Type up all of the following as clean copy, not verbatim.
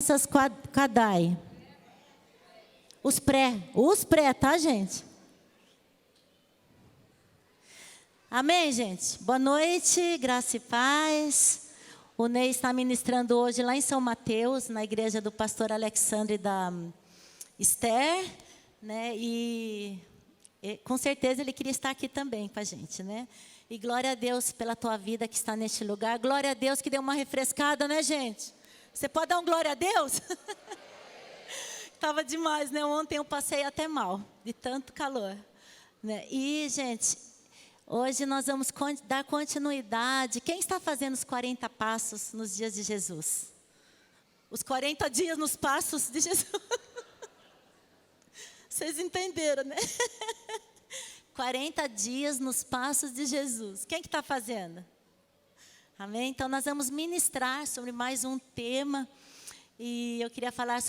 crianças Kadai. Os pré, tá, gente? Amém, gente? Boa noite, graça e paz. O Ney está ministrando hoje lá em São Mateus, na igreja do pastor Alexandre e da Esther, né? E com certeza ele queria estar aqui também com a gente, né? E glória a Deus pela tua vida que está neste lugar. Glória a Deus que deu uma refrescada, né, gente? Você pode dar um glória a Deus? Estava demais, né? Ontem eu passei até mal, de tanto calor, né? E, gente, hoje nós vamos dar continuidade. Quem está fazendo os 40 passos nos dias de Jesus? Os 40 dias nos passos de Jesus. Vocês entenderam, né? 40 dias nos passos de Jesus. Quem que está fazendo? Amém? Então, nós vamos ministrar sobre mais um tema. E eu queria falar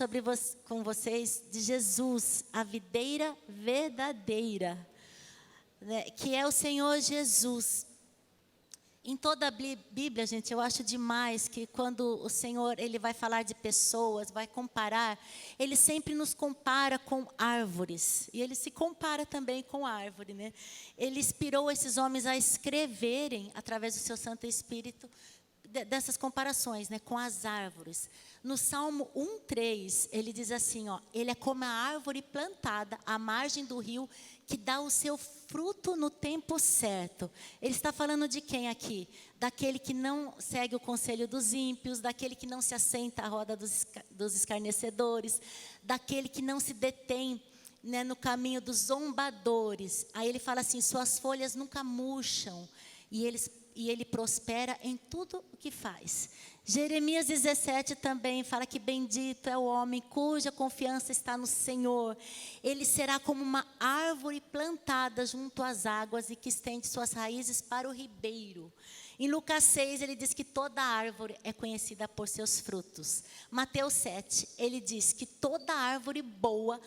com vocês de Jesus, a videira verdadeira, né, que é o Senhor Jesus. Em toda a Bíblia, gente, eu acho demais que quando o Senhor ele vai falar de pessoas, vai comparar, ele sempre nos compara com árvores. E ele se compara também com árvore, né? Ele inspirou esses homens a escreverem, através do seu Santo Espírito, dessas comparações, né, com as árvores. No Salmo 1:3, ele diz assim, ó, ele é como a árvore plantada à margem do rio, que dá o seu fruto no tempo certo. Ele está falando de quem aqui? Daquele que não segue o conselho dos ímpios, daquele que não se assenta à roda dos escarnecedores, daquele que não se detém, né, no caminho dos zombadores. Aí ele fala assim, suas folhas nunca murcham, e ele prospera em tudo o que faz. Jeremias 17 também fala que bendito é o homem cuja confiança está no Senhor. Ele será como uma árvore plantada junto às águas e que estende suas raízes para o ribeiro. Em Lucas 6, ele diz que toda árvore é conhecida por seus frutos. Mateus 7, ele diz que toda árvore boa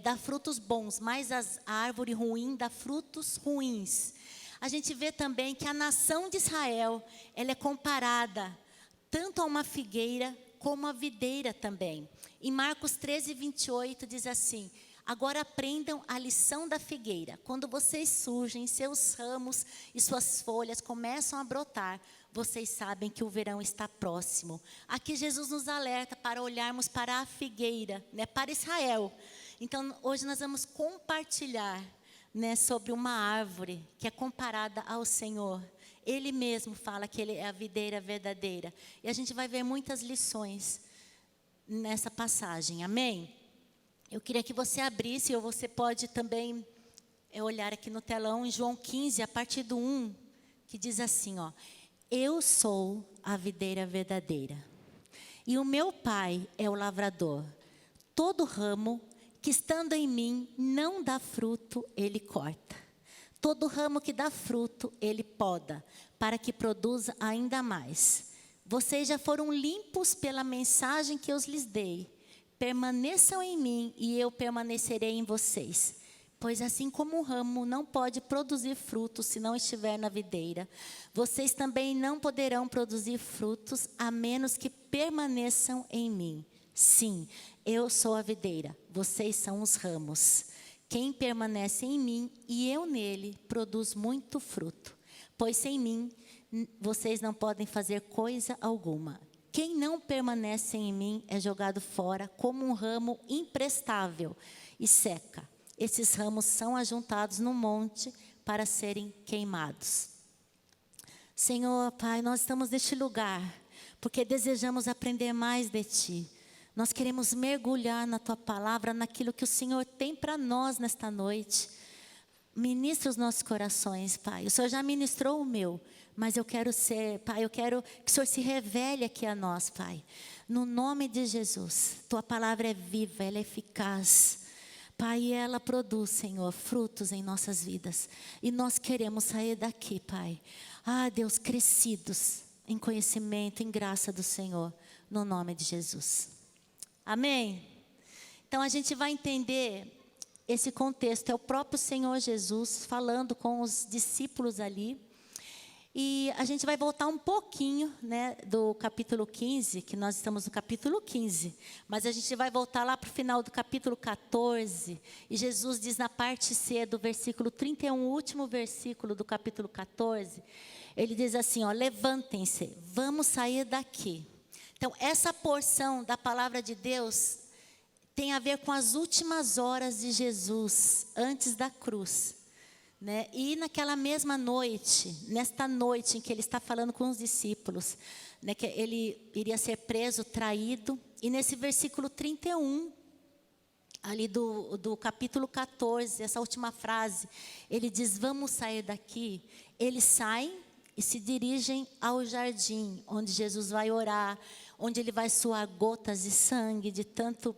dá frutos bons, mas a árvore ruim dá frutos ruins. A gente vê também que a nação de Israel, ela é comparada tanto a uma figueira como a videira também. Em Marcos 13:28 diz assim, agora aprendam a lição da figueira. Quando vocês surgem, seus ramos e suas folhas começam a brotar, vocês sabem que o verão está próximo. Aqui Jesus nos alerta para olharmos para a figueira, né, para Israel. Então, hoje nós vamos compartilhar, né, sobre uma árvore que é comparada ao Senhor. Ele mesmo fala que ele é a videira verdadeira. E a gente vai ver muitas lições nessa passagem, amém? Eu queria que você abrisse, ou você pode também olhar aqui no telão, em João 15, a partir do 1, que diz assim, ó, eu sou a videira verdadeira, e o meu pai é o lavrador. Todo ramo que estando em mim não dá fruto, ele corta. Todo ramo que dá fruto, ele poda, para que produza ainda mais. Vocês já foram limpos pela mensagem que eu lhes dei. Permaneçam em mim e eu permanecerei em vocês. Pois assim como um ramo não pode produzir frutos se não estiver na videira, vocês também não poderão produzir frutos a menos que permaneçam em mim. Sim, eu sou a videira, vocês são os ramos. Quem permanece em mim e eu nele, produz muito fruto. Pois sem mim, vocês não podem fazer coisa alguma. Quem não permanece em mim é jogado fora como um ramo imprestável e seca. Esses ramos são ajuntados no monte para serem queimados. Senhor, Pai, nós estamos neste lugar porque desejamos aprender mais de Ti. Nós queremos mergulhar na Tua palavra, naquilo que o Senhor tem para nós nesta noite. Ministra os nossos corações, Pai. O Senhor já ministrou o meu, mas eu quero ser, Pai, eu quero que o Senhor se revele aqui a nós, Pai. No nome de Jesus, Tua palavra é viva, ela é eficaz. Pai, ela produz, Senhor, frutos em nossas vidas. E nós queremos sair daqui, Pai. Ah, Deus, crescidos em conhecimento, em graça do Senhor, no nome de Jesus. Amém? Então a gente vai entender esse contexto. É o próprio Senhor Jesus falando com os discípulos ali. E a gente vai voltar um pouquinho, né, do capítulo 15, que nós estamos no capítulo 15. Mas a gente vai voltar lá para o final do capítulo 14. E Jesus diz na parte C do versículo 31, o último versículo do capítulo 14. Ele diz assim, ó, levantem-se, vamos sair daqui. Então, essa porção da palavra de Deus tem a ver com as últimas horas de Jesus, antes da cruz. Né? E naquela mesma noite, nesta noite em que ele está falando com os discípulos, né, que ele iria ser preso, traído, e nesse versículo 31, ali do capítulo 14, essa última frase, ele diz, vamos sair daqui. Eles saem e se dirigem ao jardim, onde Jesus vai orar, onde ele vai suar gotas de sangue, de tanto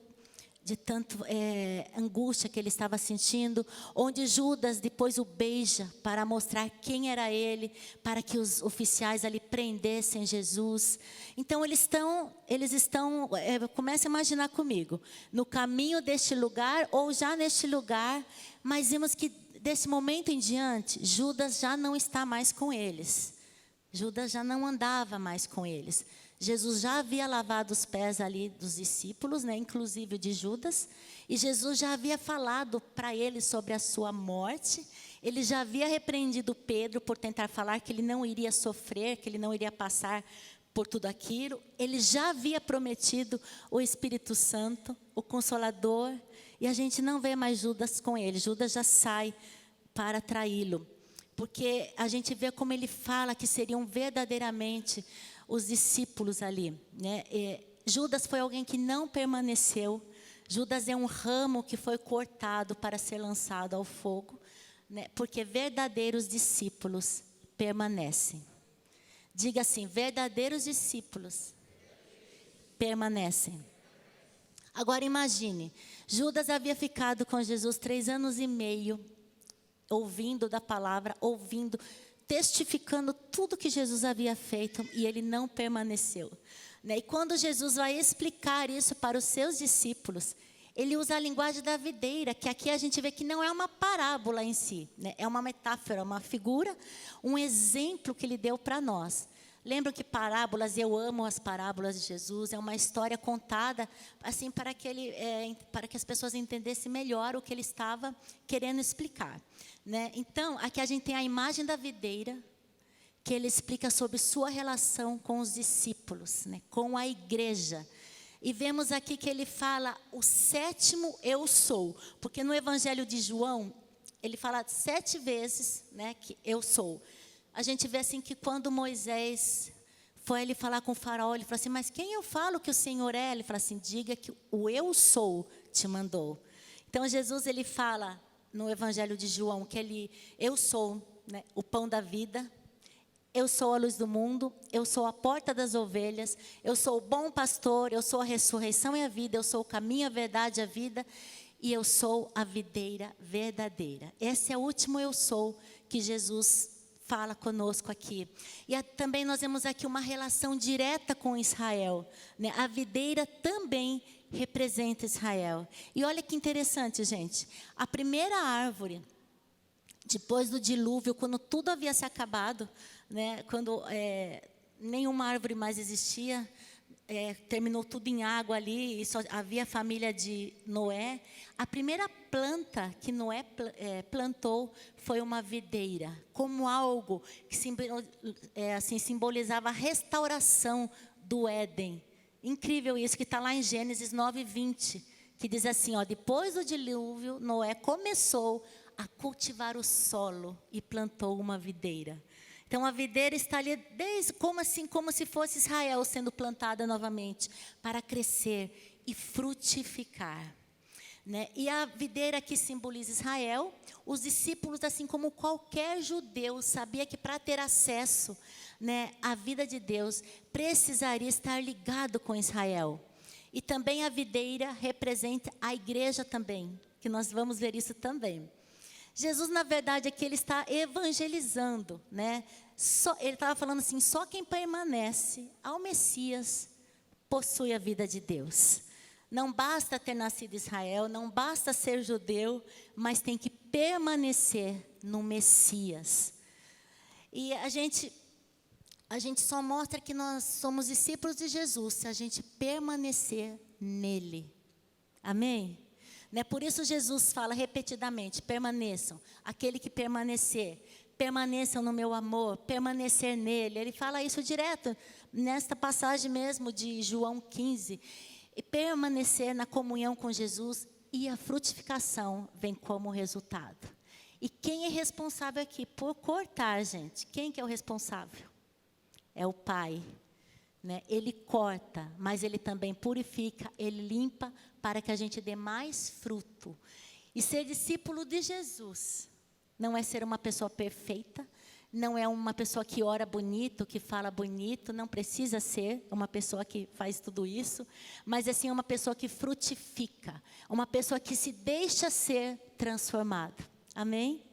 angústia que ele estava sentindo, onde Judas depois o beija para mostrar quem era ele, para que os oficiais ali prendessem Jesus. Então eles estão, comece a imaginar comigo, no caminho deste lugar ou já neste lugar, mas vimos que desse momento em diante, Judas já não está mais com eles. Judas já não andava mais com eles. Jesus já havia lavado os pés ali dos discípulos, né, inclusive de Judas, e Jesus já havia falado para eles sobre a sua morte. Ele já havia repreendido Pedro por tentar falar que ele não iria sofrer, que ele não iria passar por tudo aquilo. Ele já havia prometido o Espírito Santo, o Consolador, e a gente não vê mais Judas com ele. Judas já sai para traí-lo, porque a gente vê como ele fala que seriam verdadeiramente os discípulos ali, né? Judas foi alguém que não permaneceu. Judas é um ramo que foi cortado para ser lançado ao fogo, né? Porque verdadeiros discípulos permanecem. Diga assim, verdadeiros discípulos permanecem. Agora imagine, Judas havia ficado com Jesus 3 anos e meio, ouvindo da palavra, testificando tudo que Jesus havia feito, e ele não permaneceu. Né? E quando Jesus vai explicar isso para os seus discípulos, ele usa a linguagem da videira, que aqui a gente vê que não é uma parábola em si, né? É uma metáfora, uma figura, um exemplo que ele deu para nós. Lembram que parábolas, eu amo as parábolas de Jesus, é uma história contada assim para que as pessoas entendessem melhor o que ele estava querendo explicar. Né? Então, aqui a gente tem a imagem da videira, que ele explica sobre sua relação com os discípulos, né? Com a igreja. E vemos aqui que ele fala o 7º eu sou, porque no Evangelho de João, ele fala 7 vezes, né, que eu sou. A gente vê assim que quando Moisés foi ele falar com o faraó, ele falou assim, mas quem eu falo que o Senhor é? Ele fala assim, diga que o eu sou te mandou. Então Jesus ele fala no Evangelho de João que eu sou, né, o pão da vida, eu sou a luz do mundo, eu sou a porta das ovelhas, eu sou o bom pastor, eu sou a ressurreição e a vida, eu sou o caminho, a verdade e a vida, e eu sou a videira verdadeira. Esse é o último eu sou que Jesus fala conosco aqui. E também nós vemos aqui uma relação direta com Israel, né? A videira também representa Israel. E olha que interessante, gente. A primeira árvore, depois do dilúvio, quando tudo havia se acabado, né? Quando nenhuma árvore mais existia, terminou tudo em água ali, e só havia a família de Noé. A primeira planta que Noé plantou foi uma videira, como algo que simbolizava a restauração do Éden. Incrível isso, que está lá em Gênesis 9:20, que diz assim, ó, depois do dilúvio, Noé começou a cultivar o solo e plantou uma videira. Então a videira está ali como se fosse Israel sendo plantada novamente para crescer e frutificar. Né? E a videira que simboliza Israel, os discípulos, assim como qualquer judeu, sabia que para ter acesso, né, à vida de Deus, precisaria estar ligado com Israel. E também a videira representa a igreja também, que nós vamos ver isso também. Jesus, na verdade, aqui ele está evangelizando, né? Ele estava falando assim, só quem permanece ao Messias possui a vida de Deus. Não basta ter nascido em Israel, não basta ser judeu, mas tem que permanecer no Messias. E a gente a gente só mostra que nós somos discípulos de Jesus se a gente permanecer nele. Amém? Né? Por isso Jesus fala repetidamente, permaneçam. Aquele que permanecer, permaneçam no meu amor, permanecer nele. Ele fala isso direto, nesta passagem mesmo de João 15. E permanecer na comunhão com Jesus e a frutificação vem como resultado. E quem é responsável aqui por cortar, gente? Quem que é o responsável? É o Pai, né? Ele corta, mas Ele também purifica, Ele limpa para que a gente dê mais fruto. E ser discípulo de Jesus não é ser uma pessoa perfeita, não é uma pessoa que ora bonito, que fala bonito, não precisa ser uma pessoa que faz tudo isso, mas é sim uma pessoa que frutifica, uma pessoa que se deixa ser transformada. Amém?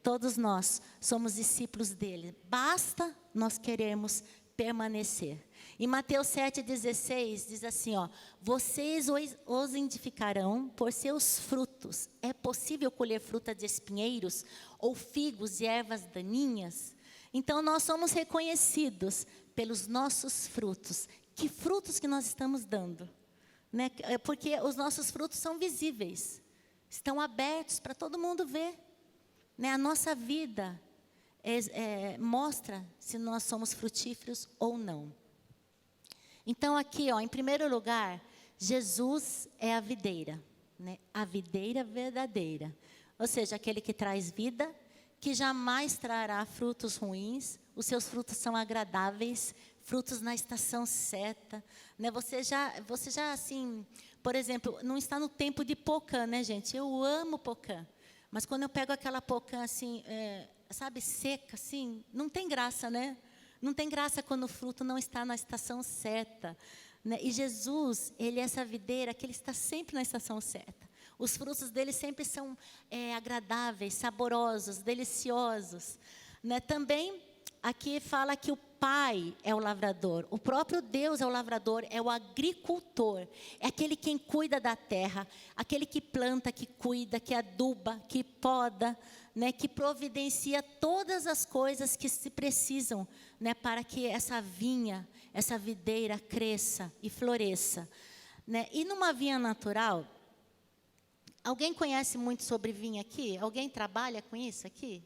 Todos nós somos discípulos dele. Basta nós queremos permanecer. Em Mateus 7,16 diz assim, ó, vocês os identificarão por seus frutos. É possível colher fruta de espinheiros ou figos e ervas daninhas? Então nós somos reconhecidos pelos nossos frutos. Que frutos que nós estamos dando? Né? Porque os nossos frutos são visíveis, estão abertos para todo mundo ver. Né? A nossa vida mostra se nós somos frutíferos ou não. Então aqui, ó, em primeiro lugar, Jesus é a videira, né? A videira verdadeira. Ou seja, aquele que traz vida, que jamais trará frutos ruins. Os seus frutos são agradáveis, frutos na estação certa. Né? Você já assim, por exemplo, não está no tempo de pocã, né, gente? Eu amo pocã. Mas quando eu pego aquela pocã assim, sabe, seca, assim, não tem graça, né? Não tem graça quando o fruto não está na estação certa. Né? E Jesus, Ele é essa videira que Ele está sempre na estação certa. Os frutos dele sempre são agradáveis, saborosos, deliciosos. Né? Também aqui fala que o Pai é o lavrador. O próprio Deus é o lavrador, é o agricultor. É aquele quem cuida da terra, aquele que planta, que cuida, que aduba, que poda, né, que providencia todas as coisas que se precisam, né, para que essa vinha, essa videira cresça e floresça. Né? E numa vinha natural, alguém conhece muito sobre vinha aqui? Alguém trabalha com isso aqui?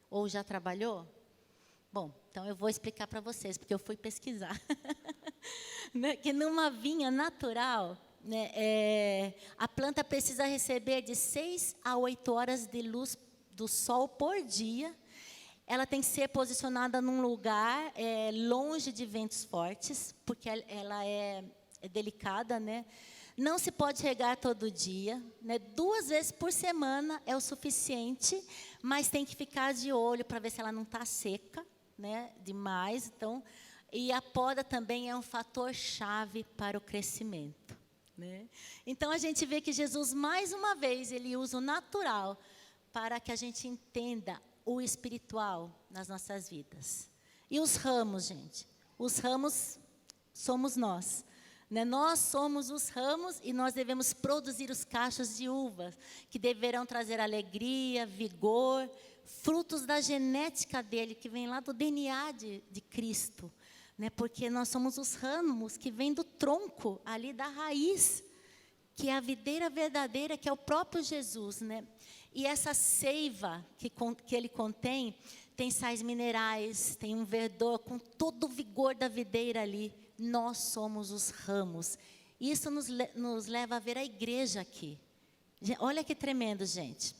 Ou já trabalhou? Bom, então eu vou explicar para vocês, porque eu fui pesquisar. Né? Que numa vinha natural, né, a planta precisa receber de 6 a 8 horas de luz do sol por dia. Ela tem que ser posicionada num lugar longe de ventos fortes, porque ela é delicada, né? Não se pode regar todo dia, né? 2 vezes por semana é o suficiente, mas tem que ficar de olho para ver se ela não está seca, né, demais. Então, e a poda também é um fator chave para o crescimento. Né? Então, a gente vê que Jesus, mais uma vez, Ele usa o natural para que a gente entenda o espiritual nas nossas vidas. E os ramos, gente? Os ramos somos nós. Né? Nós somos os ramos e nós devemos produzir os cachos de uvas, que deverão trazer alegria, vigor, frutos da genética dele, que vem lá do DNA de Cristo. Né? Porque nós somos os ramos que vêm do tronco, ali da raiz, que é a videira verdadeira, que é o próprio Jesus. Né? E essa seiva que ele contém, tem sais minerais, tem um verdor, com todo o vigor da videira ali. Nós somos os ramos. Isso nos leva a ver a igreja aqui. Olha que tremendo, gente.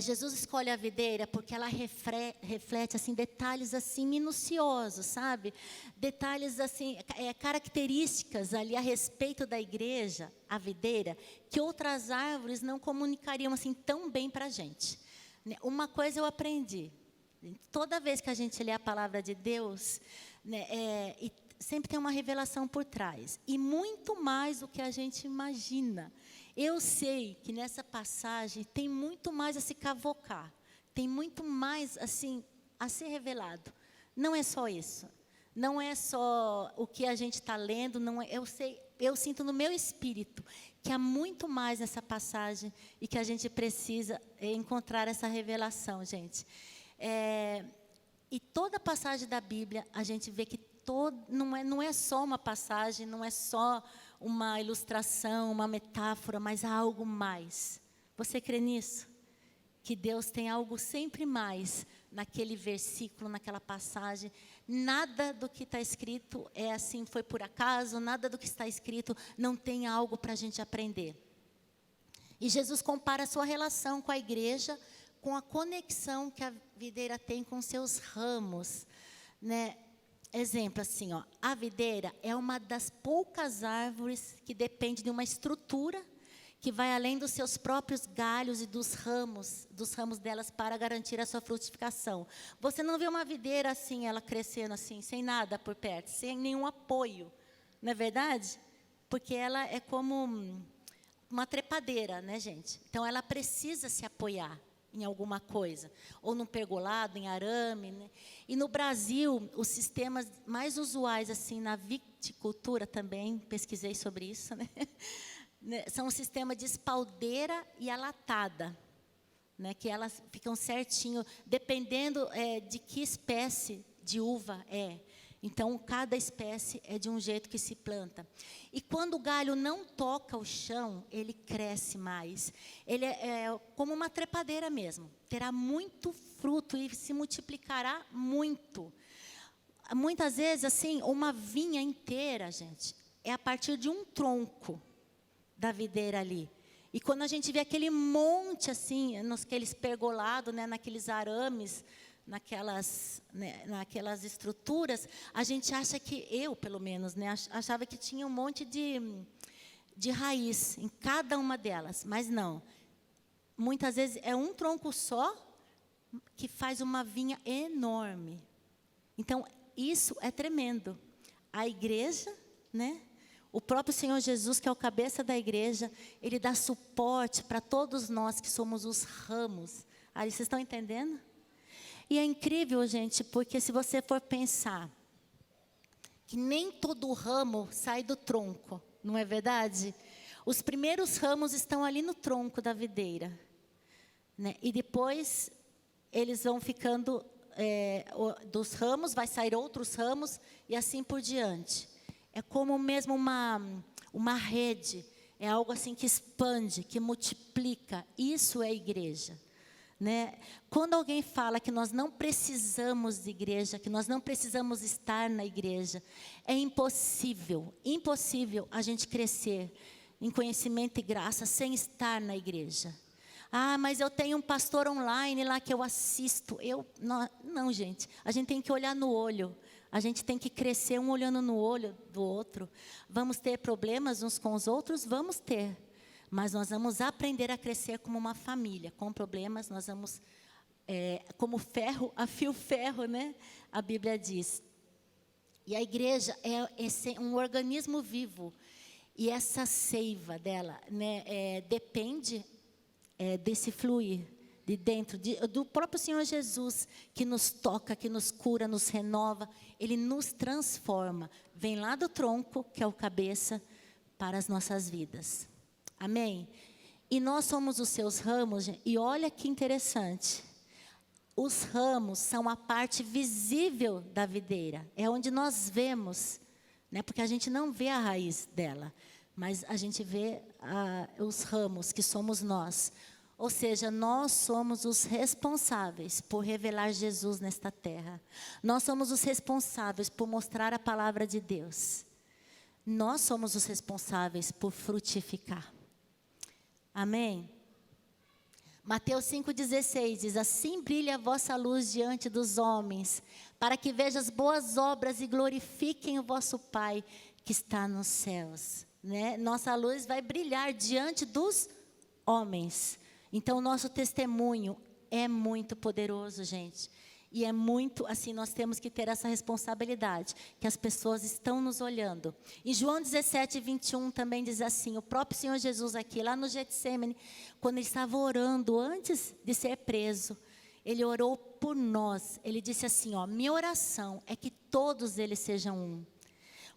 Jesus escolhe a videira porque ela reflete assim, detalhes assim, minuciosos, sabe? Detalhes assim, características ali a respeito da igreja, a videira, que outras árvores não comunicariam assim tão bem para a gente. Uma coisa eu aprendi. Toda vez que a gente lê a palavra de Deus, né, e sempre tem uma revelação por trás. E muito mais do que a gente imagina. Eu sei que nessa passagem tem muito mais a se cavocar. Tem muito mais assim a ser revelado. Não é só isso. Não é só o que a gente está lendo. Não é, eu sinto no meu espírito que há muito mais nessa passagem e que a gente precisa encontrar essa revelação, gente. E toda passagem da Bíblia, a gente vê que não é só uma passagem, não é só uma ilustração, uma metáfora, mas há algo mais. Você crê nisso? Que Deus tem algo sempre mais naquele versículo, naquela passagem. Nada do que está escrito é assim, foi por acaso, nada do que está escrito não tem algo para a gente aprender. E Jesus compara a sua relação com a igreja com a conexão que a videira tem com seus ramos, né? Exemplo assim, ó, a videira é uma das poucas árvores que depende de uma estrutura que vai além dos seus próprios galhos e dos ramos delas para garantir a sua frutificação. Você não vê uma videira assim, ela crescendo assim, sem nada por perto, sem nenhum apoio, não é verdade? Porque ela é como uma trepadeira, né, gente? Então, ela precisa se apoiar em alguma coisa, ou num pergolado, em arame, né? E no Brasil, os sistemas mais usuais, assim, na viticultura também, pesquisei sobre isso, né? São o sistema de espaldeira e alatada, né? Que elas ficam certinho, dependendo de que espécie de uva é. Então, cada espécie é de um jeito que se planta. E quando o galho não toca o chão, ele cresce mais. Ele é como uma trepadeira mesmo. Terá muito fruto e se multiplicará muito. Muitas vezes, assim, uma vinha inteira, gente, é a partir de um tronco da videira ali. E quando a gente vê aquele monte, assim, naqueles pergolados, né, naqueles arames, naquelas estruturas, a gente acha que, eu pelo menos, né, achava que tinha um monte de raiz em cada uma delas, mas não. Muitas vezes é um tronco só que faz uma vinha enorme. Então, isso é tremendo. A igreja, né? O próprio Senhor Jesus, que é o cabeça da igreja, Ele dá suporte para todos nós que somos os ramos. Aí, vocês estão entendendo? E é incrível, gente, porque se você for pensar que nem todo ramo sai do tronco, não é verdade? Os primeiros ramos estão ali no tronco da videira, né? E depois eles vão ficando, dos ramos vai sair outros ramos e assim por diante. É como mesmo uma rede, é algo assim que expande, que multiplica. Isso é igreja. Né? Quando alguém fala que nós não precisamos de igreja, que nós não precisamos estar na igreja, é impossível a gente crescer em conhecimento e graça sem estar na igreja. Ah, mas eu tenho um pastor online lá que eu assisto. Não, gente, a gente tem que olhar no olho. A gente tem que crescer um olhando no olho do outro. Vamos ter problemas uns com os outros? Vamos ter. Mas nós vamos aprender a crescer como uma família. Com problemas, nós vamos, como ferro, afia o ferro, né? A Bíblia diz. E a igreja é um organismo vivo. E essa seiva dela, né, depende desse fluir de dentro, do próprio Senhor Jesus, que nos toca, que nos cura, nos renova. Ele nos transforma. Vem lá do tronco, que é o cabeça, para as nossas vidas. Amém? E nós somos os seus ramos, gente, e olha que interessante. Os ramos são a parte visível da videira. É onde nós vemos, né? Porque a gente não vê a raiz dela, mas a gente vê os ramos, que somos nós. Ou seja, nós somos os responsáveis por revelar Jesus nesta terra. Nós somos os responsáveis por mostrar a palavra de Deus. Nós somos os responsáveis por frutificar. Amém? Mateus 5,16 diz: assim brilha a vossa luz diante dos homens, para que vejam as boas obras e glorifiquem o vosso Pai que está nos céus. Né? Nossa luz vai brilhar diante dos homens. Então, o nosso testemunho é muito poderoso, gente. E é muito, assim, nós temos que ter essa responsabilidade, que as pessoas estão nos olhando. Em João 17:21 também diz assim, o próprio Senhor Jesus aqui, lá no Getsêmani, quando ele estava orando, antes de ser preso, ele orou por nós. Ele disse assim, ó, minha oração é que todos eles sejam um.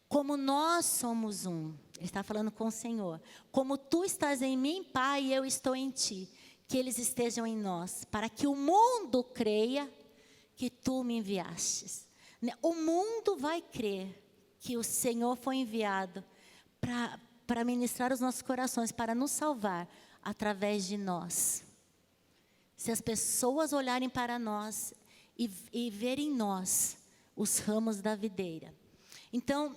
Como nós somos um. Ele está falando com o Senhor. Como tu estás em mim, Pai, e eu estou em ti. Que eles estejam em nós, para que o mundo creia que tu me enviastes. O mundo vai crer que o Senhor foi enviado para ministrar os nossos corações, para nos salvar através de nós. Se as pessoas olharem para nós e verem em nós os ramos da videira. Então,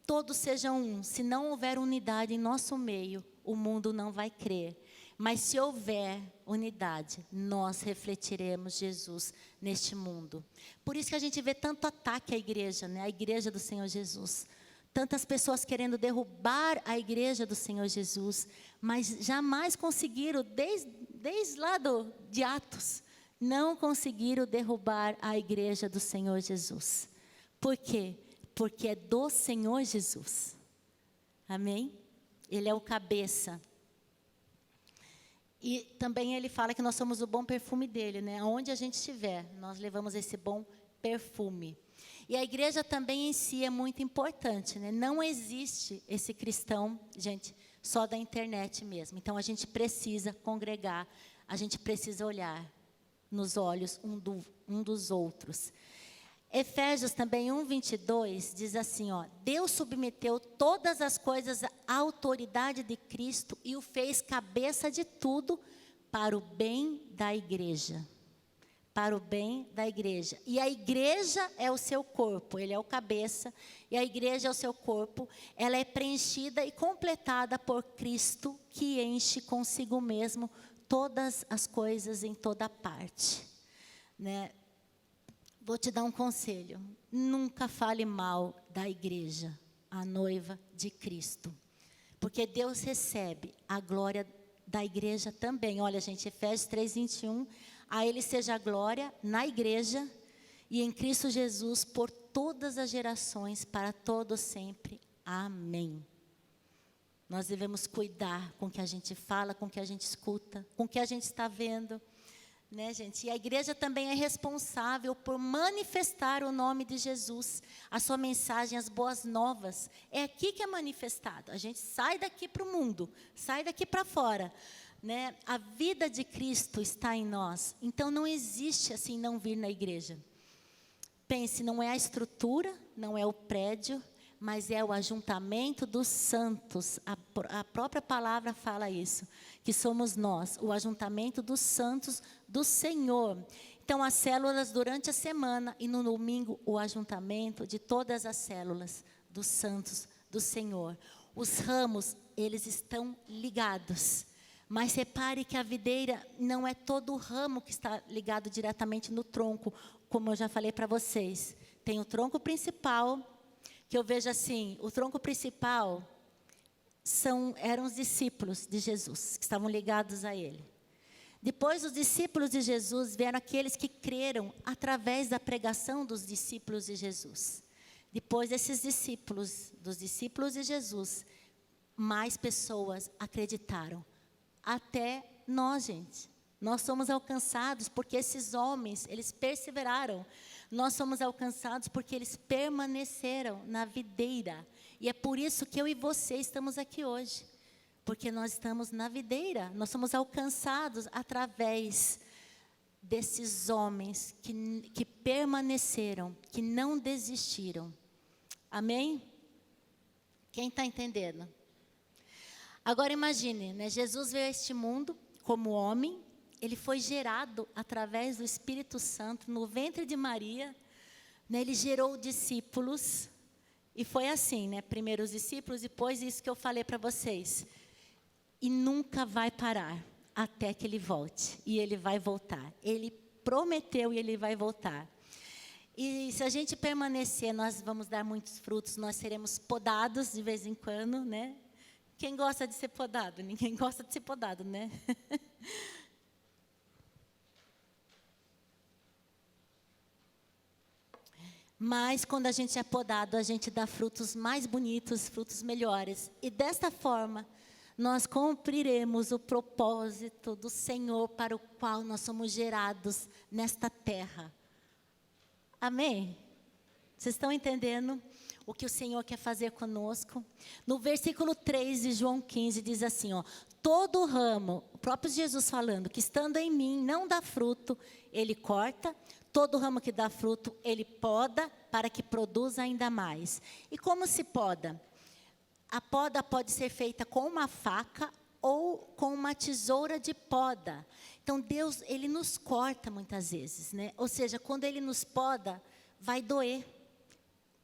todos sejam um. Se não houver unidade em nosso meio, o mundo não vai crer. Mas se houver unidade, nós refletiremos Jesus neste mundo. Por isso que a gente vê tanto ataque à igreja, né? A igreja do Senhor Jesus. Tantas pessoas querendo derrubar a igreja do Senhor Jesus, mas jamais conseguiram, desde lá de Atos, não conseguiram derrubar a igreja do Senhor Jesus. Por quê? Porque é do Senhor Jesus. Amém? Ele é o cabeça. E também ele fala que nós somos o bom perfume dele, né? Onde a gente estiver, nós levamos esse bom perfume. E a igreja também em si é muito importante, né? Não existe esse cristão, gente, só da internet mesmo. Então a gente precisa congregar, a gente precisa olhar nos olhos um dos outros. Efésios também 1:22 diz assim, ó: Deus submeteu todas as coisas à autoridade de Cristo e o fez cabeça de tudo para o bem da igreja. Para o bem da igreja. E a igreja é o seu corpo, ele é o cabeça, e a igreja é o seu corpo. Ela é preenchida e completada por Cristo, que enche consigo mesmo todas as coisas em toda parte, né? Vou te dar um conselho. Nunca fale mal da igreja, a noiva de Cristo. Porque Deus recebe a glória da igreja também. Olha, gente, Efésios 3:21. A Ele seja a glória na igreja e em Cristo Jesus por todas as gerações, para todos sempre. Amém. Nós devemos cuidar com o que a gente fala, com o que a gente escuta, com o que a gente está vendo. Né, gente? E a igreja também é responsável por manifestar o nome de Jesus, a sua mensagem, as boas novas. É aqui que é manifestado. A gente sai daqui para o mundo, sai daqui para fora. Né? A vida de Cristo está em nós. Então não existe assim não vir na igreja. Pense, não é a estrutura, não é o prédio, mas é o ajuntamento dos santos. A própria palavra fala isso, que somos nós, o ajuntamento dos santos do Senhor. Então, as células durante a semana e no domingo, o ajuntamento de todas as células dos santos do Senhor. Os ramos, eles estão ligados. Mas repare que a videira não é todo o ramo que está ligado diretamente no tronco, como eu já falei para vocês. Tem o tronco principal, que eu vejo assim, o tronco principal eram os discípulos de Jesus, que estavam ligados a ele. Depois, os discípulos de Jesus vieram aqueles que creram através da pregação dos discípulos de Jesus. Depois desses discípulos, dos discípulos de Jesus, mais pessoas acreditaram. Até nós, gente. Nós somos alcançados porque esses homens, eles perseveraram. Nós somos alcançados porque eles permaneceram na videira. E é por isso que eu e você estamos aqui hoje. Porque nós estamos na videira. Nós somos alcançados através desses homens que permaneceram, que não desistiram. Amém? Quem está entendendo? Agora imagine, né? Jesus veio a este mundo como homem. Ele foi gerado através do Espírito Santo no ventre de Maria, né? Ele gerou discípulos e foi assim, né? Primeiro os discípulos, depois isso que eu falei para vocês. E nunca vai parar até que ele volte. E ele vai voltar. Ele prometeu e ele vai voltar. E se a gente permanecer, nós vamos dar muitos frutos, nós seremos podados de vez em quando, né? Quem gosta de ser podado? Ninguém gosta de ser podado, né? Mas quando a gente é podado, a gente dá frutos mais bonitos, frutos melhores. E desta forma, nós cumpriremos o propósito do Senhor para o qual nós somos gerados nesta terra. Amém? Vocês estão entendendo o que o Senhor quer fazer conosco? No versículo 3 de João 15 diz assim, ó: todo ramo, o próprio Jesus falando, que estando em mim não dá fruto, ele corta. Todo ramo que dá fruto, ele poda para que produza ainda mais. E como se poda? A poda pode ser feita com uma faca ou com uma tesoura de poda. Então, Deus, ele nos corta muitas vezes, né? Ou seja, quando ele nos poda, vai doer.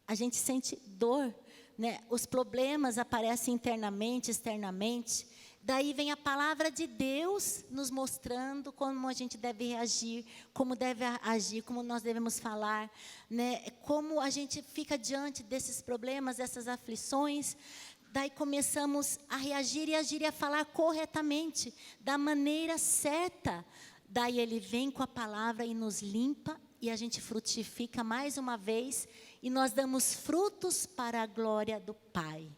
A gente sente dor, né? Os problemas aparecem internamente, externamente. Daí vem a palavra de Deus nos mostrando como a gente deve reagir, como deve agir, como nós devemos falar, né? Como a gente fica diante desses problemas, dessas aflições. Daí começamos a reagir e agir e a falar corretamente, da maneira certa. Daí ele vem com a palavra e nos limpa e a gente frutifica mais uma vez e nós damos frutos para a glória do Pai.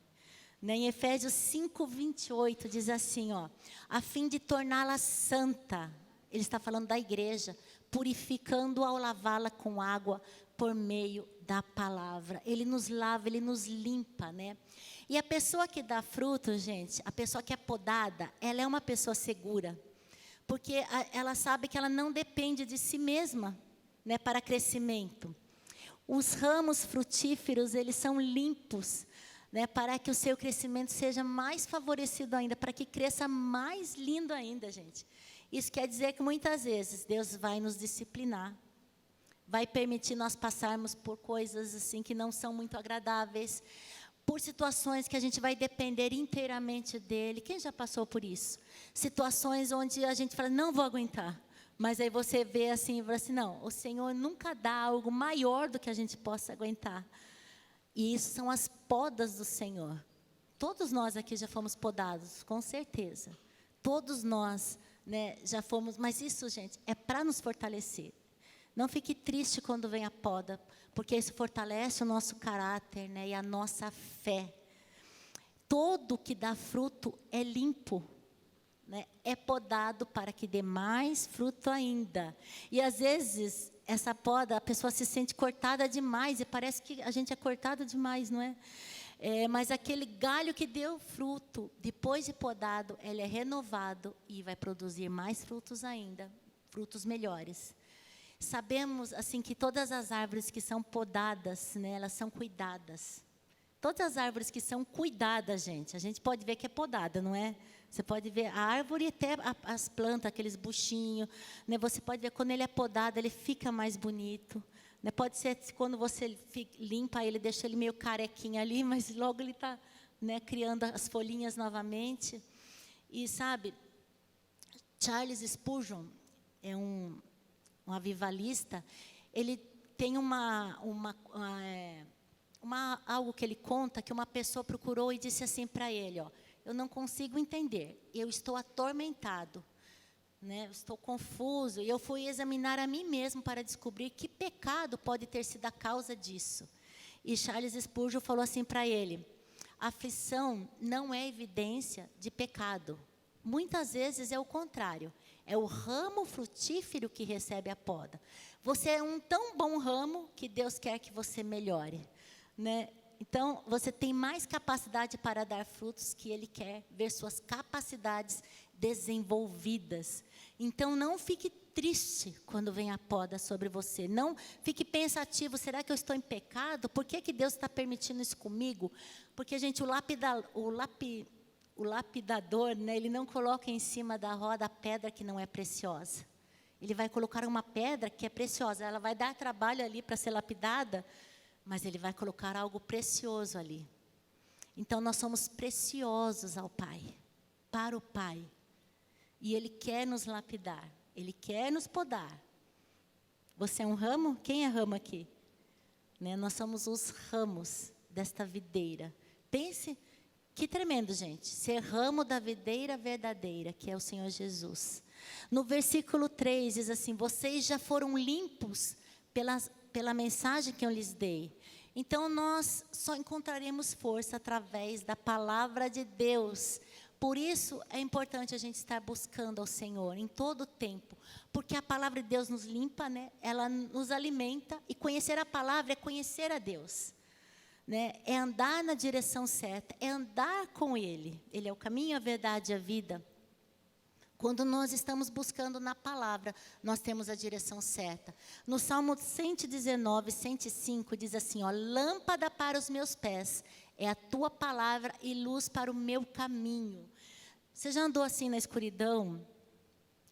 Em Efésios 5:28 diz assim, ó, a fim de torná-la santa, ele está falando da igreja, purificando ao lavá-la com água por meio da palavra. Ele nos lava, ele nos limpa, né? E a pessoa que dá fruto, gente, a pessoa que é podada, ela é uma pessoa segura, porque ela sabe que ela não depende de si mesma, né, para crescimento. Os ramos frutíferos, eles são limpos, né, para que o seu crescimento seja mais favorecido ainda, para que cresça mais lindo ainda, gente. Isso quer dizer que muitas vezes Deus vai nos disciplinar, vai permitir nós passarmos por coisas assim que não são muito agradáveis, por situações que a gente vai depender inteiramente dele. Quem já passou por isso? Situações onde a gente fala, não vou aguentar. Mas aí você vê assim e fala assim, não, o Senhor nunca dá algo maior do que a gente possa aguentar. E isso são as podas do Senhor. Todos nós aqui já fomos podados, com certeza. Todos nós, né, já fomos, mas isso, gente, é para nos fortalecer. Não fique triste quando vem a poda, porque isso fortalece o nosso caráter, né, e a nossa fé. Todo que dá fruto é limpo, né, é podado para que dê mais fruto ainda. E às vezes, essa poda, a pessoa se sente cortada demais, e parece que a gente é cortado demais, não é? Mas aquele galho que deu fruto, depois de podado, ele é renovado e vai produzir mais frutos ainda, frutos melhores. Sabemos, assim, que todas as árvores que são podadas, né, elas são cuidadas. Todas as árvores que são cuidadas, gente, a gente pode ver que é podada, não é? Você pode ver a árvore e até as plantas, aqueles buchinhos, né, você pode ver quando ele é podado, ele fica mais bonito. Né, pode ser quando você limpa ele, deixa ele meio carequinho ali, mas logo ele está, né, criando as folhinhas novamente. E sabe, Charles Spurgeon é um avivalista, ele tem algo que ele conta, que uma pessoa procurou e disse assim para ele, ó, eu não consigo entender, eu estou atormentado, né, eu estou confuso, e eu fui examinar a mim mesmo para descobrir que pecado pode ter sido a causa disso. E Charles Spurgeon falou assim para ele, a aflição não é evidência de pecado, muitas vezes é o contrário. É o ramo frutífero que recebe a poda. Você é um tão bom ramo que Deus quer que você melhore, né? Então, você tem mais capacidade para dar frutos, que Ele quer ver suas capacidades desenvolvidas. Então, não fique triste quando vem a poda sobre você. Não fique pensativo, será que eu estou em pecado? Por que Deus está permitindo isso comigo? Porque, gente, o lapidador, né, ele não coloca em cima da roda a pedra que não é preciosa. Ele vai colocar uma pedra que é preciosa. Ela vai dar trabalho ali para ser lapidada, mas ele vai colocar algo precioso ali. Então, nós somos preciosos ao Pai, para o Pai. E Ele quer nos lapidar, Ele quer nos podar. Você é um ramo? Quem é ramo aqui? Né? Nós somos os ramos desta videira. Pense, que tremendo, gente, ser ramo da videira verdadeira, que é o Senhor Jesus. No versículo 3 diz assim, vocês já foram limpos pela mensagem que eu lhes dei. Então, nós só encontraremos força através da palavra de Deus. Por isso, é importante a gente estar buscando ao Senhor em todo o tempo. Porque a palavra de Deus nos limpa, né? Ela nos alimenta. E conhecer a palavra é conhecer a Deus. Né? É andar na direção certa, é andar com Ele. Ele é o caminho, a verdade e a vida. Quando nós estamos buscando na palavra, nós temos a direção certa. No Salmo 119, 105, diz assim, ó, lâmpada para os meus pés, é a tua palavra e luz para o meu caminho. Você já andou assim na escuridão?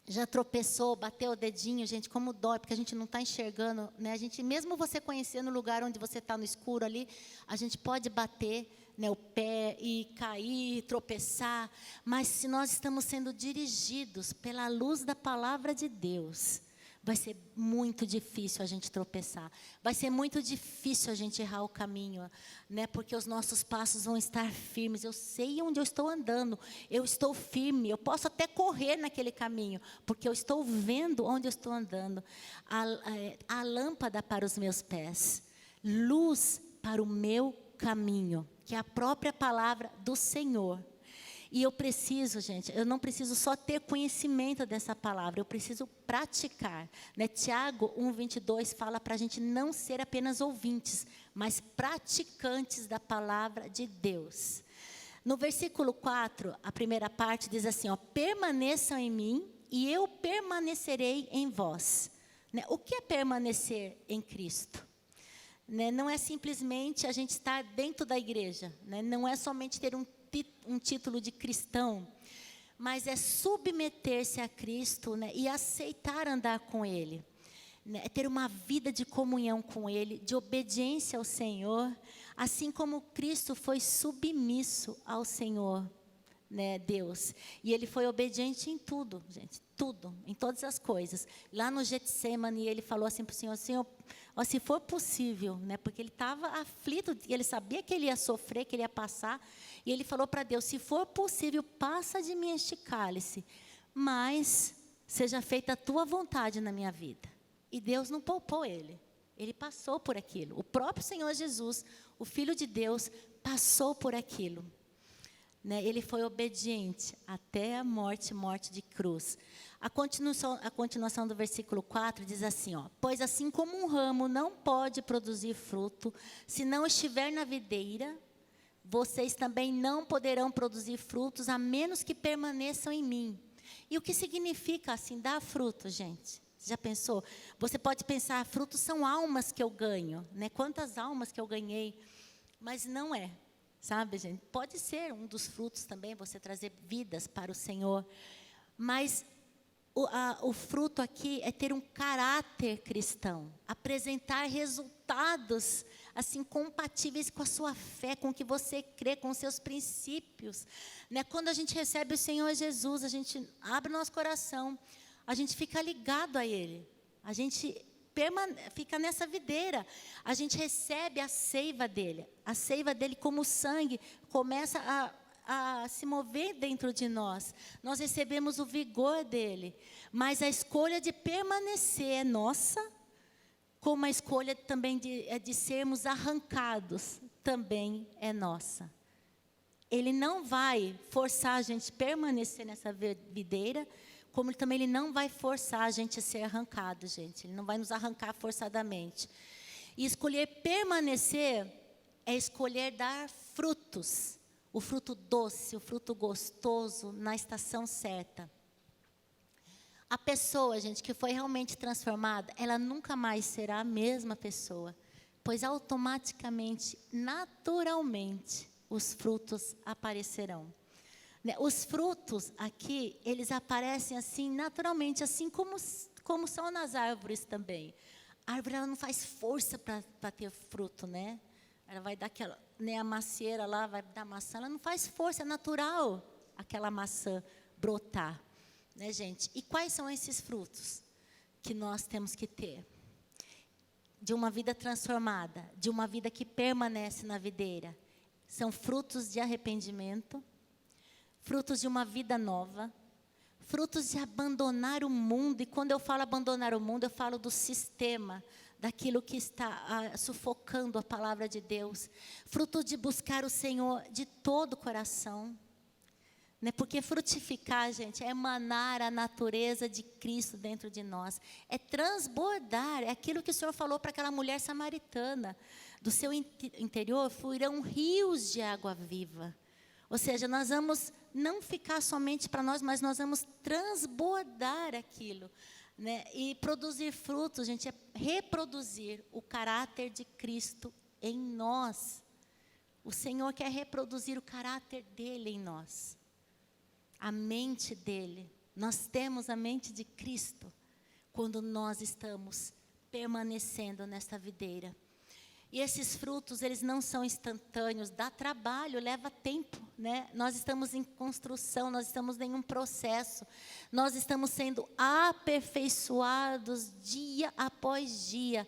Já tropeçou, bateu o dedinho, gente, como dói, porque a gente não está enxergando, né? A gente, mesmo você conhecendo o lugar onde você está no escuro ali, a gente pode bater, né, o pé e cair, tropeçar, mas se nós estamos sendo dirigidos pela luz da palavra de Deus, vai ser muito difícil a gente tropeçar, vai ser muito difícil a gente errar o caminho, né, porque os nossos passos vão estar firmes. Eu sei onde eu estou andando, eu estou firme, eu posso até correr naquele caminho, porque eu estou vendo onde eu estou andando. A lâmpada para os meus pés, luz para o meu caminho, que é a própria palavra do Senhor. E eu preciso, gente, eu não preciso só ter conhecimento dessa palavra, eu preciso praticar, né? Tiago 1:22 fala para a gente não ser apenas ouvintes, mas praticantes da palavra de Deus. No versículo 4, a primeira parte diz assim, ó, permaneçam em mim e eu permanecerei em vós. Né? O que é permanecer em Cristo? Né? Não é simplesmente a gente estar dentro da igreja, né? Não é somente ter um título de cristão, mas é submeter-se a Cristo, né? E aceitar andar com Ele, né? É ter uma vida de comunhão com Ele, de obediência ao Senhor, assim como Cristo foi submisso ao Senhor, né, Deus, e Ele foi obediente em tudo, gente, tudo, em todas as coisas. Lá no Getsemane, Ele falou assim para o Senhor, Senhor, ó, se for possível, né, porque Ele estava aflito, Ele sabia que Ele ia sofrer, que Ele ia passar, e Ele falou para Deus, se for possível, passa de mim este cálice, mas seja feita a Tua vontade na minha vida. E Deus não poupou Ele, Ele passou por aquilo. O próprio Senhor Jesus, o Filho de Deus, passou por aquilo. Né, ele foi obediente até a morte de cruz. A continuação do versículo 4 diz assim, ó, pois assim como um ramo não pode produzir fruto, se não estiver na videira, vocês também não poderão produzir frutos, a menos que permaneçam em mim. E o que significa assim, dar fruto, gente? Você já pensou? Você pode pensar, frutos são almas que eu ganho, né? Quantas almas que eu ganhei, mas não é. Sabe, gente? Pode ser um dos frutos também, você trazer vidas para o Senhor. Mas o fruto aqui é ter um caráter cristão. Apresentar resultados, assim, compatíveis com a sua fé, com o que você crê, com os seus princípios. Né? Quando a gente recebe o Senhor Jesus, a gente abre nosso coração, a gente fica ligado a Ele. A gente fica nessa videira, a gente recebe a seiva dele como sangue, começa a se mover dentro de nós, nós recebemos o vigor dele, mas a escolha de permanecer é nossa, como a escolha também de sermos arrancados, também é nossa. Ele não vai forçar a gente a permanecer nessa videira, como também Ele não vai forçar a gente a ser arrancado, gente. Ele não vai nos arrancar forçadamente. E escolher permanecer é escolher dar frutos. O fruto doce, o fruto gostoso, na estação certa. A pessoa, gente, que foi realmente transformada, ela nunca mais será a mesma pessoa. Pois automaticamente, naturalmente, os frutos aparecerão. Os frutos aqui, eles aparecem assim naturalmente, assim como são nas árvores também. A árvore ela não faz força para ter fruto, né? Ela vai dar aquela, né, a macieira lá, vai dar maçã, ela não faz força, é natural aquela maçã brotar, né, gente? E quais são esses frutos que nós temos que ter? De uma vida transformada, de uma vida que permanece na videira. São frutos de arrependimento, frutos de uma vida nova, frutos de abandonar o mundo. E quando eu falo abandonar o mundo, eu falo do sistema, daquilo que está sufocando a palavra de Deus. Fruto de buscar o Senhor de todo o coração. Né? Porque frutificar, gente, é emanar a natureza de Cristo dentro de nós. É transbordar, é aquilo que o Senhor falou para aquela mulher samaritana. Do seu interior fluirão rios de água viva. Ou seja, nós vamos não ficar somente para nós, mas nós vamos transbordar aquilo, né? E produzir frutos, gente, é reproduzir o caráter de Cristo em nós. O Senhor quer reproduzir o caráter dele em nós. A mente dele. Nós temos a mente de Cristo quando nós estamos permanecendo nesta videira. E esses frutos, eles não são instantâneos, dá trabalho, leva tempo, né? Nós estamos em construção, nós estamos em um processo, nós estamos sendo aperfeiçoados dia após dia.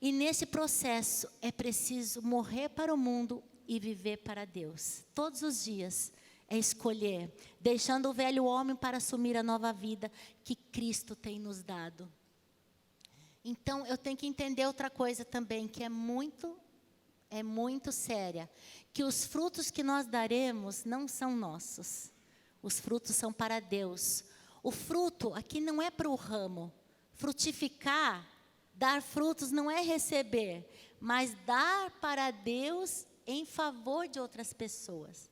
E nesse processo é preciso morrer para o mundo e viver para Deus. Todos os dias é escolher, deixando o velho homem para assumir a nova vida que Cristo tem nos dado. Então, eu tenho que entender outra coisa também, que é muito séria. Que os frutos que nós daremos não são nossos. Os frutos são para Deus. O fruto aqui não é para o ramo. Frutificar, dar frutos não é receber, mas dar para Deus em favor de outras pessoas.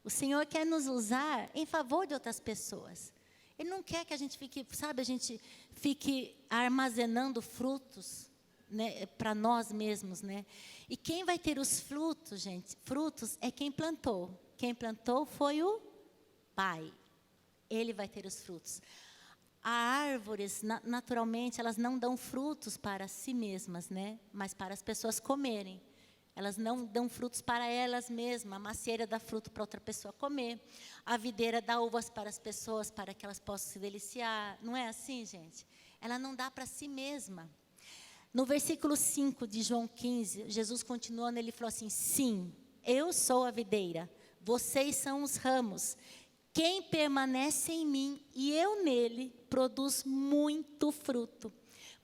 O Senhor quer nos usar em favor de outras pessoas. Ele não quer que a gente fique, sabe, a gente fique armazenando frutos, né, para nós mesmos, né? E quem vai ter os frutos, gente? Frutos é quem plantou. Quem plantou foi o Pai. Ele vai ter os frutos. As árvores, naturalmente, elas não dão frutos para si mesmas, né? Mas para as pessoas comerem. Elas não dão frutos para elas mesmas. A macieira dá fruto para outra pessoa comer. A videira dá uvas para as pessoas, para que elas possam se deliciar. Não é assim, gente? Ela não dá para si mesma. No versículo 5 de João 15, Jesus continuando, ele falou assim: sim, eu sou a videira, vocês são os ramos. Quem permanece em mim e eu nele, produz muito fruto.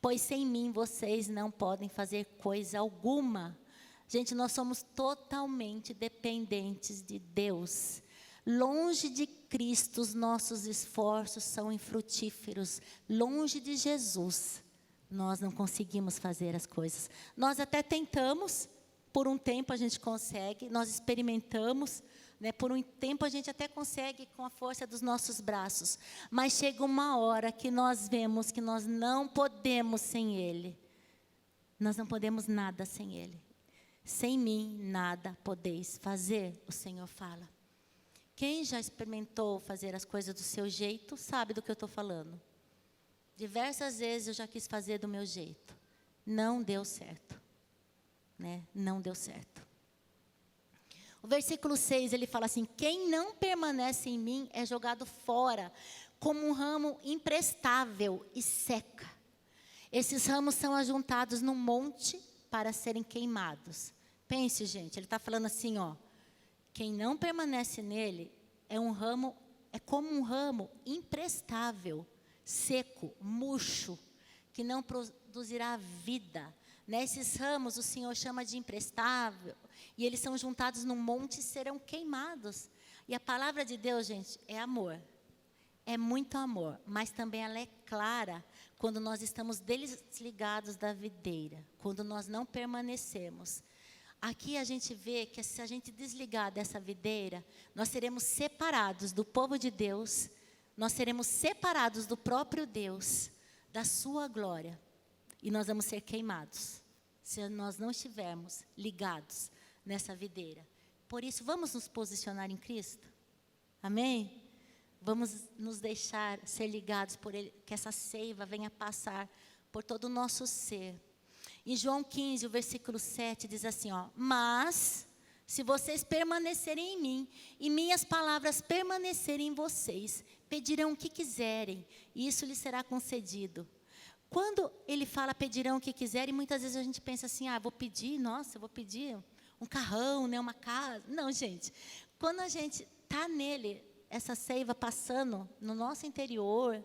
Pois sem mim vocês não podem fazer coisa alguma. Gente, nós somos totalmente dependentes de Deus. Longe de Cristo, os nossos esforços são infrutíferos. Longe de Jesus, nós não conseguimos fazer as coisas. Nós até tentamos, por um tempo a gente consegue, nós experimentamos, né, por um tempo a gente até consegue com a força dos nossos braços. Mas chega uma hora que nós vemos que nós não podemos sem Ele. Nós não podemos nada sem Ele. Sem mim, nada podeis fazer, o Senhor fala. Quem já experimentou fazer as coisas do seu jeito, sabe do que eu estou falando. Diversas vezes eu já quis fazer do meu jeito. Não deu certo. Né? Não deu certo. O versículo 6, ele fala assim: quem não permanece em mim é jogado fora, como um ramo imprestável e seca. Esses ramos são ajuntados num monte para serem queimados. Pense, gente, ele está falando assim, ó. Quem não permanece nele é como um ramo imprestável, seco, murcho, que não produzirá vida. Nesses ramos o Senhor chama de imprestável, e eles são juntados num monte e serão queimados. E a palavra de Deus, gente, é amor. É muito amor, mas também ela é clara quando nós estamos desligados da videira, quando nós não permanecemos. Aqui a gente vê que se a gente desligar dessa videira, nós seremos separados do povo de Deus, nós seremos separados do próprio Deus, da sua glória, e nós vamos ser queimados, se nós não estivermos ligados nessa videira. Por isso, vamos nos posicionar em Cristo? Amém? Vamos nos deixar ser ligados por Ele, que essa seiva venha passar por todo o nosso ser. Em João 15, o versículo 7, diz assim, ó: mas, se vocês permanecerem em mim, e minhas palavras permanecerem em vocês, pedirão o que quiserem, e isso lhes será concedido. Quando ele fala pedirão o que quiserem, muitas vezes a gente pensa assim, vou pedir um carrão, né, uma casa. Não, gente, quando a gente está nele, essa seiva passando no nosso interior,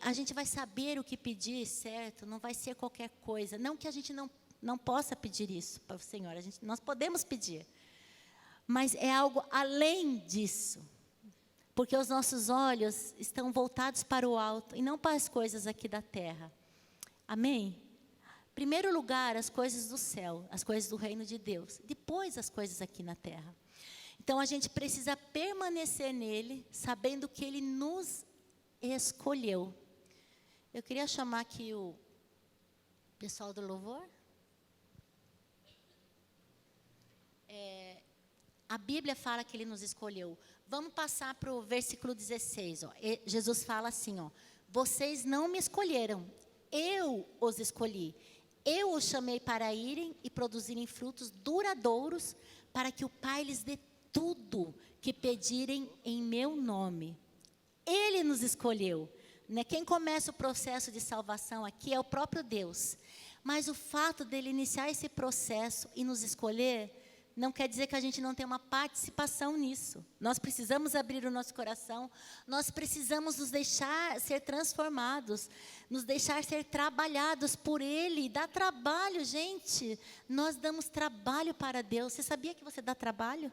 a gente vai saber o que pedir, certo? Não vai ser qualquer coisa. Não que a gente não possa pedir isso para o Senhor. Nós podemos pedir. Mas é algo além disso. Porque os nossos olhos estão voltados para o alto e não para as coisas aqui da terra. Amém? Em primeiro lugar, as coisas do céu, as coisas do reino de Deus. Depois, as coisas aqui na terra. Então a gente precisa permanecer nele, sabendo que ele nos escolheu. Eu queria chamar aqui o pessoal do louvor. A Bíblia fala que ele nos escolheu. Vamos passar para o versículo 16. Ó. Jesus fala assim, ó: vocês não me escolheram, eu os escolhi. Eu os chamei para irem e produzirem frutos duradouros, para que o Pai lhes dê tudo que pedirem em meu nome. Ele nos escolheu. Né? Quem começa o processo de salvação aqui é o próprio Deus. Mas o fato dele iniciar esse processo e nos escolher não quer dizer que a gente não tem uma participação nisso. Nós precisamos abrir o nosso coração, nós precisamos nos deixar ser transformados, nos deixar ser trabalhados por Ele. Dá trabalho, gente. Nós damos trabalho para Deus. Você sabia que você dá trabalho?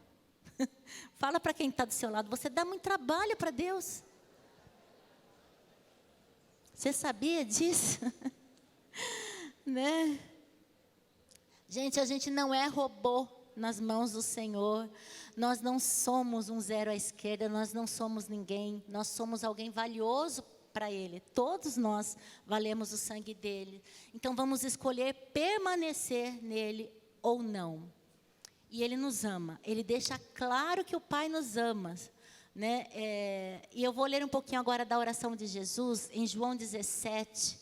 Fala para quem está do seu lado, você dá muito trabalho para Deus. Você sabia disso? Né? Gente, a gente não é robô nas mãos do Senhor. Nós não somos um zero à esquerda, nós não somos ninguém, nós somos alguém valioso para Ele. Todos nós valemos o sangue dEle. Então vamos escolher permanecer nele ou não. E Ele nos ama, Ele deixa claro que o Pai nos ama. Né? E eu vou ler um pouquinho agora da oração de Jesus, em João 17,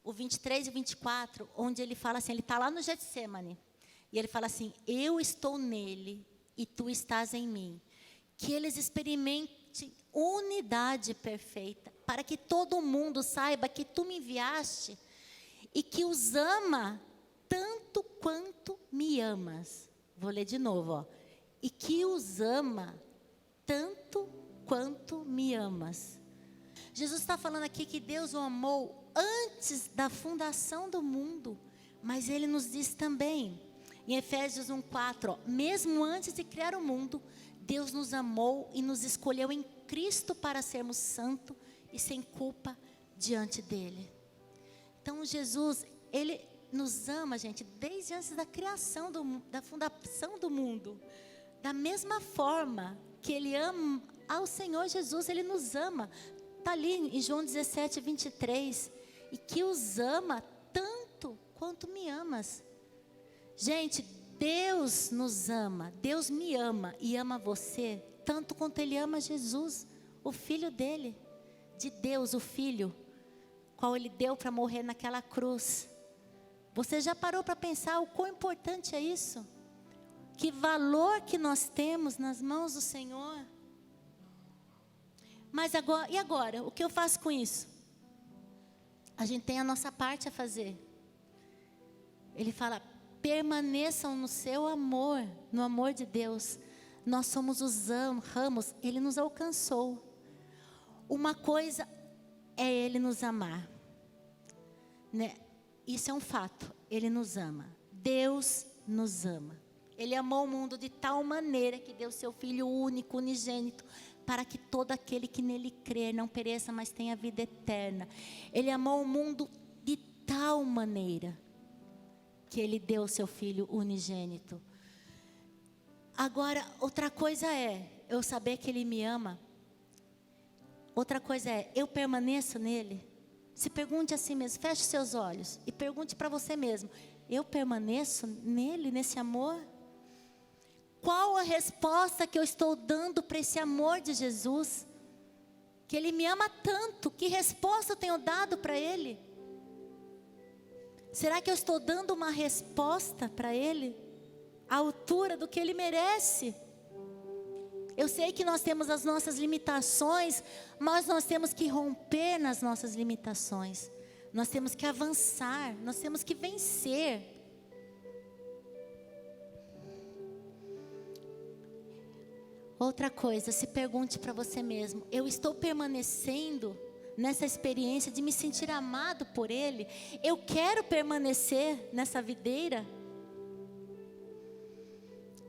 o 23 e o 24, onde Ele fala assim, Ele está lá no Getsêmani. E Ele fala assim: eu estou nele e tu estás em mim. Que eles experimentem unidade perfeita, para que todo mundo saiba que tu me enviaste e que os ama tanto quanto me amas. Vou ler de novo, ó. E que os ama tanto quanto me amas. Jesus está falando aqui que Deus o amou antes da fundação do mundo, mas Ele nos diz também, em Efésios 1:4, ó: mesmo antes de criar o mundo, Deus nos amou e nos escolheu em Cristo para sermos santos e sem culpa diante dEle. Então Jesus, Ele nos ama, gente, desde antes da criação, da fundação do mundo. Da mesma forma que Ele ama ao Senhor Jesus, Ele nos ama. Está ali em João 17, 23. E que os ama tanto quanto me amas. Gente, Deus nos ama, Deus me ama e ama você, tanto quanto Ele ama Jesus, o Filho dEle, de Deus, o Filho, qual Ele deu para morrer naquela cruz. Você já parou para pensar o quão importante é isso? Que valor que nós temos nas mãos do Senhor. Mas agora, e agora? O que eu faço com isso? A gente tem a nossa parte a fazer. Ele fala: permaneçam no seu amor, no amor de Deus. Nós somos os ramos, Ele nos alcançou. Uma coisa é Ele nos amar, né? Isso é um fato, Ele nos ama. Deus nos ama. Ele amou o mundo de tal maneira que deu seu Filho único, unigênito, para que todo aquele que nele crer não pereça, mas tenha vida eterna. Ele amou o mundo de tal maneira que Ele deu o seu Filho unigênito. Agora, outra coisa é eu saber que Ele me ama. Outra coisa é eu permaneço nele. Se pergunte a si mesmo, feche seus olhos e pergunte para você mesmo: eu permaneço nele, nesse amor? Qual a resposta que eu estou dando para esse amor de Jesus? Que Ele me ama tanto, que resposta eu tenho dado para Ele? Será que eu estou dando uma resposta para Ele à altura do que Ele merece? Eu sei que nós temos as nossas limitações, mas nós temos que romper nas nossas limitações. Nós temos que avançar, nós temos que vencer. Outra coisa, se pergunte para você mesmo: eu estou permanecendo nessa experiência de me sentir amado por Ele? Eu quero permanecer nessa videira?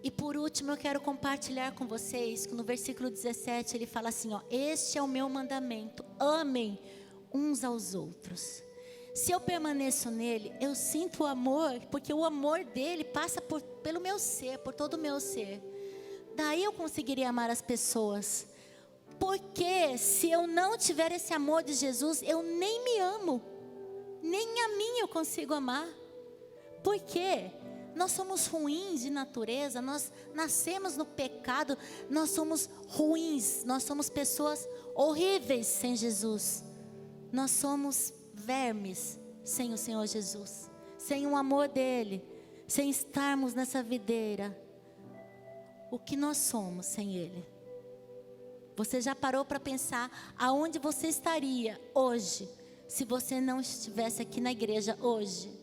E por último, eu quero compartilhar com vocês que no versículo 17 ele fala assim, ó: este é o meu mandamento, amem uns aos outros. Se eu permaneço nele, eu sinto o amor, porque o amor dele passa pelo meu ser, por todo o meu ser. Daí eu conseguiria amar as pessoas. Porque se eu não tiver esse amor de Jesus, eu nem me amo. Nem a mim eu consigo amar. Por quê? Nós somos ruins de natureza, nós nascemos no pecado, nós somos ruins, nós somos pessoas horríveis sem Jesus. Nós somos vermes sem o Senhor Jesus, sem o amor dEle, sem estarmos nessa videira. O que nós somos sem Ele? Você já parou para pensar aonde você estaria hoje, se você não estivesse aqui na igreja hoje?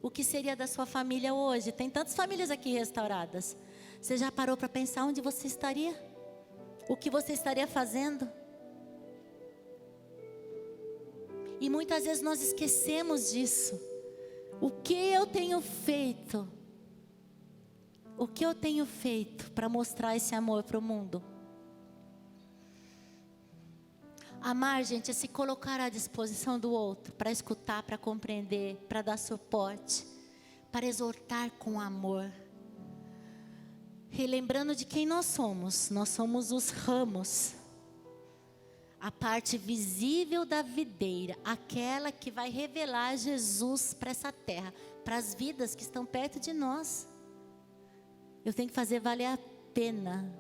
O que seria da sua família hoje? Tem tantas famílias aqui restauradas. Você já parou para pensar onde você estaria? O que você estaria fazendo? E muitas vezes nós esquecemos disso. O que eu tenho feito? O que eu tenho feito para mostrar esse amor para o mundo? Amar, gente, é se colocar à disposição do outro, para escutar, para compreender, para dar suporte, para exortar com amor. Relembrando de quem nós somos os ramos, a parte visível da videira, aquela que vai revelar Jesus para essa terra, para as vidas que estão perto de nós. Eu tenho que fazer valer a pena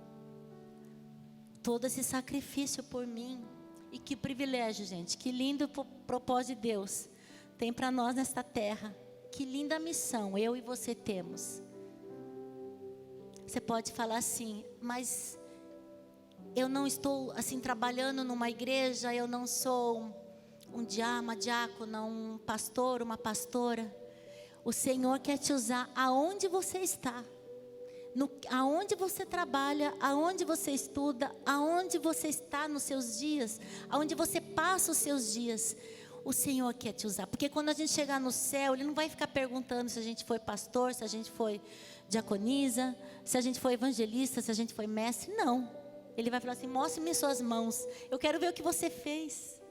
todo esse sacrifício por mim. E que privilégio, gente, que lindo propósito de Deus tem para nós nesta terra. Que linda missão eu e você temos. Você pode falar assim, mas eu não estou assim trabalhando numa igreja, eu não sou uma diácona, um pastor, uma pastora. O Senhor quer te usar aonde você está. Aonde você trabalha, aonde você estuda, aonde você está nos seus dias, aonde você passa os seus dias, o Senhor quer te usar. Porque quando a gente chegar no céu, Ele não vai ficar perguntando se a gente foi pastor, se a gente foi diaconisa, se a gente foi evangelista, se a gente foi mestre. Não, Ele vai falar assim: mostre-me suas mãos, eu quero ver o que você fez.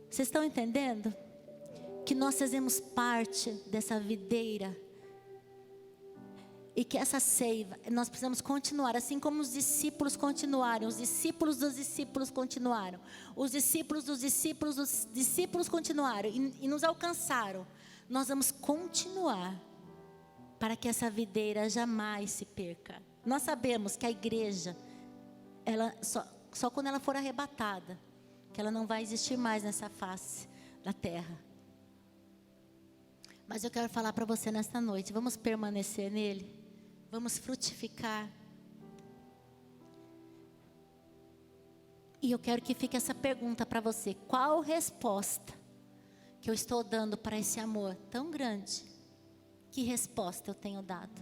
Vocês estão entendendo? Que nós fazemos parte dessa videira. E que essa seiva, nós precisamos continuar, assim como os discípulos continuaram, os discípulos dos discípulos continuaram, os discípulos dos discípulos continuaram e nos alcançaram. Nós vamos continuar para que essa videira jamais se perca. Nós sabemos que a igreja, ela só quando ela for arrebatada, que ela não vai existir mais nessa face da terra. Mas eu quero falar para você nesta noite, vamos permanecer nele. Vamos frutificar. E eu quero que fique essa pergunta para você: qual resposta que eu estou dando para esse amor tão grande? Que resposta eu tenho dado?